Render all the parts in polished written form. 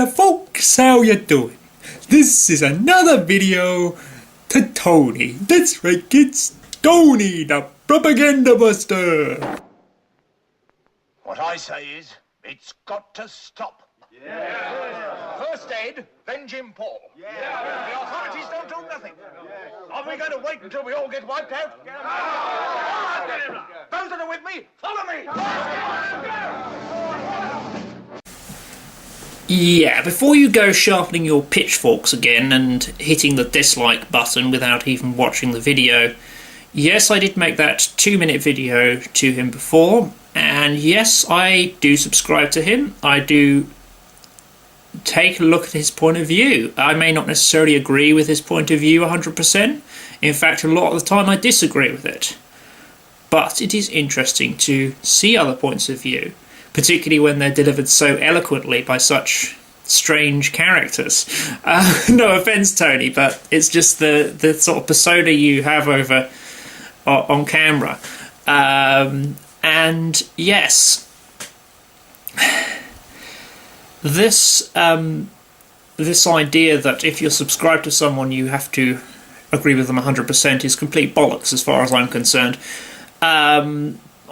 there folks, how you doing? This is another video to Tony. That's right kids, Tony the Propaganda Buster. What I say is, it's got to stop. Yeah. First Ed, then Jim Paul. Yeah. The authorities don't do nothing. Are we going to wait until we all get wiped out? Those that are with me, follow me! Yeah, before you go sharpening your pitchforks again and hitting the dislike button without even watching the video, yes, I did make that 2-minute video to him before, and yes, I do subscribe to him. I do take a look at his point of view. I may not necessarily agree with his point of view 100%. In fact, a lot of the time I disagree with it. But it is interesting to see other points of view, particularly when they're delivered so eloquently by such strange characters. No offence, Tony, but it's just the sort of persona you have over on camera. And yes, this idea that if you're subscribed to someone you have to agree with them 100% is complete bollocks as far as I'm concerned.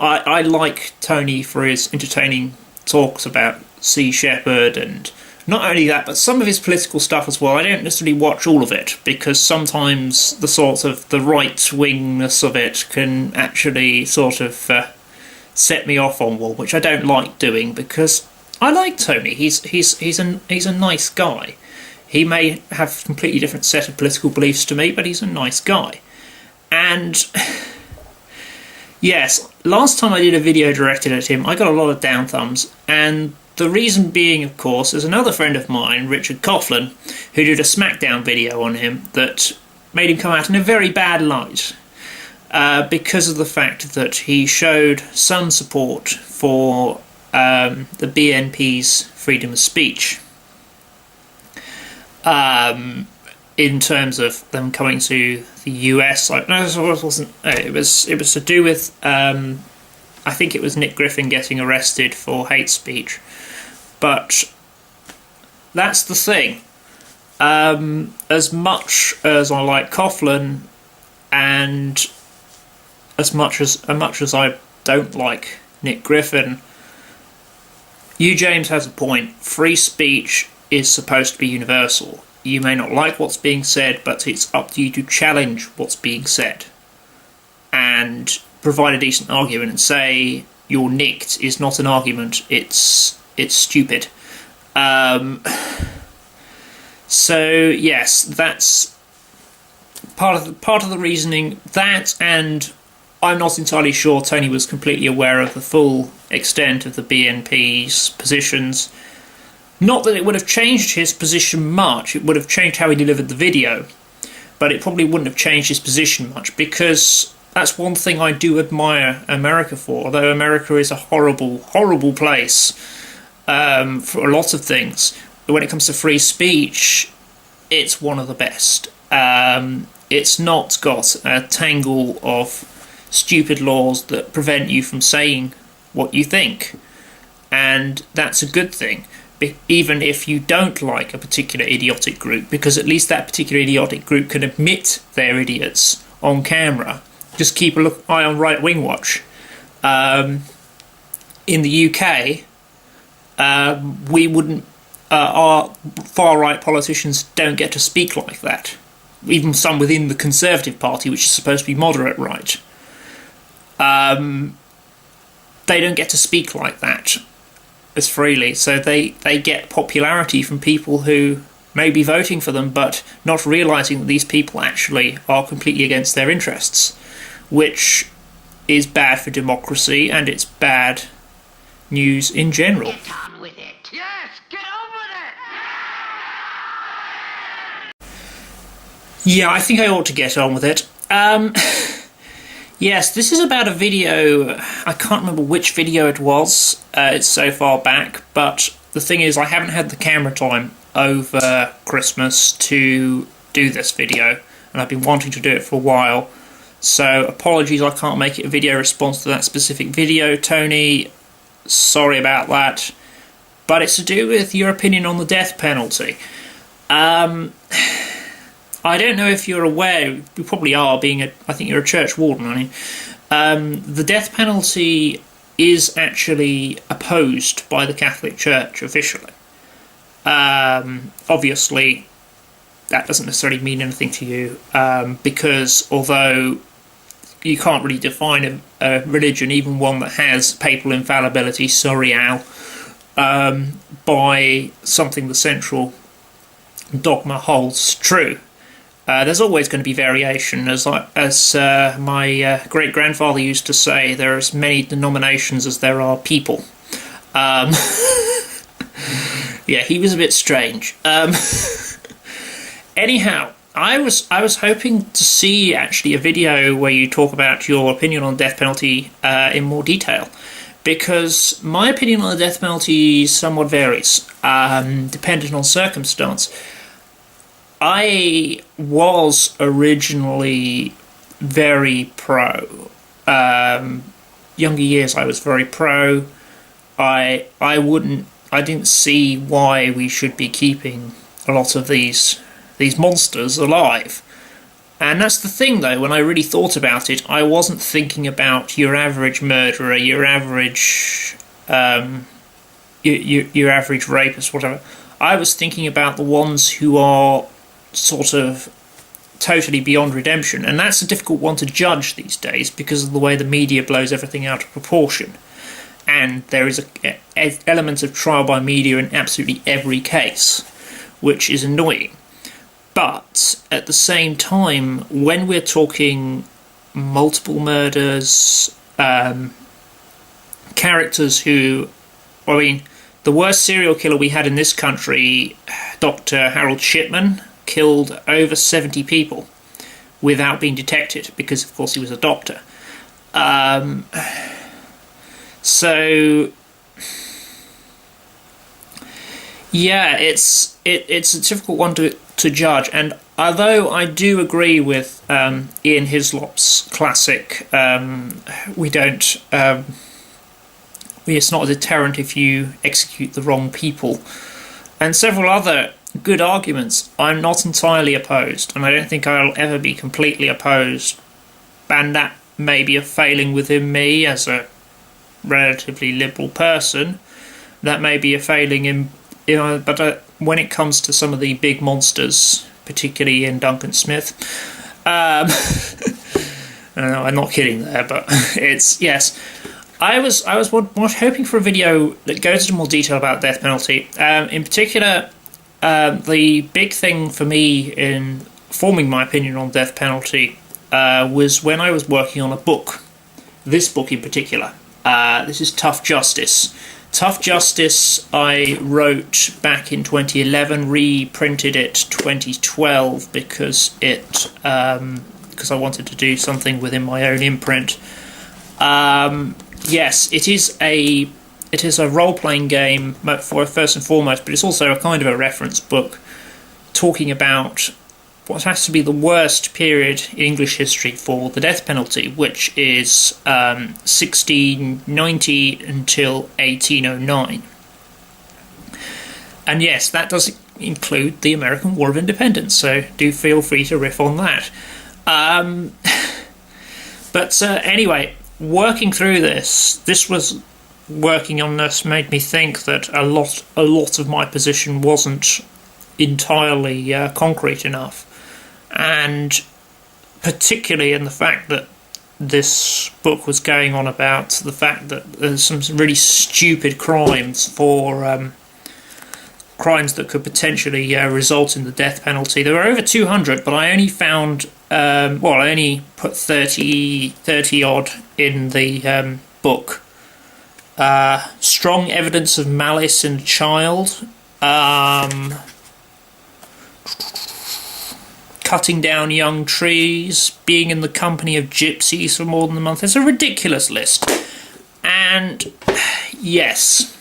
I like Tony for his entertaining talks about Sea Shepherd, and not only that, but some of his political stuff as well. I don't necessarily watch all of it, because sometimes the sort of the right-wingness of it can actually sort of set me off on one, which I don't like doing, because I like Tony. He's a nice guy. He may have a completely different set of political beliefs to me, but he's a nice guy. And yes, last time I did a video directed at him, I got a lot of down thumbs, and the reason being, of course, is another friend of mine, Richard Coughlin, who did a Smackdown video on him that made him come out in a very bad light, because of the fact that he showed some support for the BNP's freedom of speech, in terms of them coming to the US. No, it wasn't. It was to do with I think it was Nick Griffin getting arrested for hate speech. But that's the thing. As much as I like Coughlin, and as much as I don't like Nick Griffin, Hugh James has a point. Free speech is supposed to be universal. You may not like what's being said, but it's up to you to challenge what's being said and provide a decent argument, and say you're nicked is not an argument, it's stupid. So yes, that's part of the reasoning. That, and I'm not entirely sure Tony was completely aware of the full extent of the BNP's positions. Not that it would have changed his position much. It would have changed how he delivered the video, but it probably wouldn't have changed his position much, because that's one thing I do admire America for. Although America is a horrible, horrible place for a lot of things, when it comes to free speech, it's one of the best. It's not got a tangle of stupid laws that prevent you from saying what you think, and that's a good thing. Even if you don't like a particular idiotic group, because at least that particular idiotic group can admit they're idiots on camera. Just keep an eye on Right Wing Watch. In the UK, we wouldn't. Our far-right politicians don't get to speak like that. Even some within the Conservative Party, which is supposed to be moderate right, they don't get to speak like that as freely. So they get popularity from people who may be voting for them, but not realising that these people actually are completely against their interests, which is bad for democracy, and it's bad news in general. Get on with it. Yes, get on with it. Yeah, I think I ought to get on with it. Yes, this is about a video. I can't remember which video it was. It's so far back, but the thing is, I haven't had the camera time over Christmas to do this video, and I've been wanting to do it for a while. So apologies, I can't make it a video response to that specific video, Tony. Sorry about that. but it's to do with your opinion on the death penalty. I don't know if you're aware, you probably are, I think you're a church warden, aren't you? The death penalty is actually opposed by the Catholic Church officially. Obviously, that doesn't necessarily mean anything to you, because although you can't really define a religion, even one that has papal infallibility, sorry Al, by something the central dogma holds true. There's always going to be variation. As my great-grandfather used to say, there are as many denominations as there are people. Yeah, he was a bit strange. Anyhow, I was hoping to see actually a video where you talk about your opinion on death penalty in more detail, because my opinion on the death penalty somewhat varies, depending on circumstance. I was originally very pro. Younger years, I was very pro. I didn't see why we should be keeping a lot of these monsters alive. And that's the thing, though, when I really thought about it, I wasn't thinking about your average murderer, your average your average rapist, whatever. I was thinking about the ones who are sort of totally beyond redemption, and that's a difficult one to judge these days because of the way the media blows everything out of proportion. And there is an element of trial by media in absolutely every case, which is annoying. But at the same time, when we're talking multiple murders, characters who, I mean, the worst serial killer we had in this country, Dr. Harold Shipman, killed over 70 people without being detected because, of course, he was a doctor. So, yeah, it's a difficult one to judge. And although I do agree with Ian Hislop's classic, it's not a deterrent if you execute the wrong people, and several other good arguments, I'm not entirely opposed, and I don't think I'll ever be completely opposed, and that may be a failing within me as a relatively liberal person. That may be a failing but when it comes to some of the big monsters, particularly in Duncan Smith, I'm not kidding there, but it's, yes, I was hoping for a video that goes into more detail about death penalty. In particular, the big thing for me in forming my opinion on death penalty was when I was working on a book. This book in particular. This is Tough Justice. Tough Justice I wrote back in 2011, reprinted it 2012 because I wanted to do something within my own imprint. Yes, it is a role-playing game for first and foremost, but it's also a kind of a reference book talking about what has to be the worst period in English history for the death penalty, which is 1690 until 1809. And yes, that does include the American War of Independence, so do feel free to riff on that. But anyway, working through this made me think that a lot of my position wasn't entirely concrete enough, and particularly in the fact that this book was going on about the fact that there's some really stupid crimes crimes that could potentially result in the death penalty. There were over 200, but I only found I only put 30 odd in the book. Strong evidence of malice in a child, cutting down young trees, being in the company of gypsies for more than a month. It's a ridiculous list. And yes,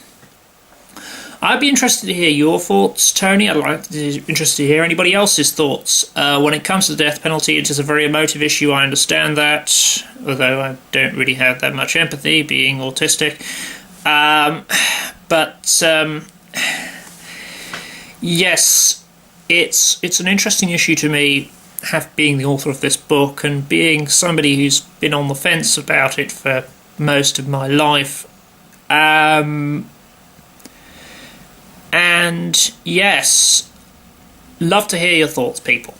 I'd be interested to hear your thoughts, Tony. I'd be interested to hear anybody else's thoughts. When it comes to the death penalty, it is a very emotive issue, I understand that, although I don't really have that much empathy, being autistic. But Yes, it's an interesting issue to me, being the author of this book and being somebody who's been on the fence about it for most of my life. And yes, love to hear your thoughts, people.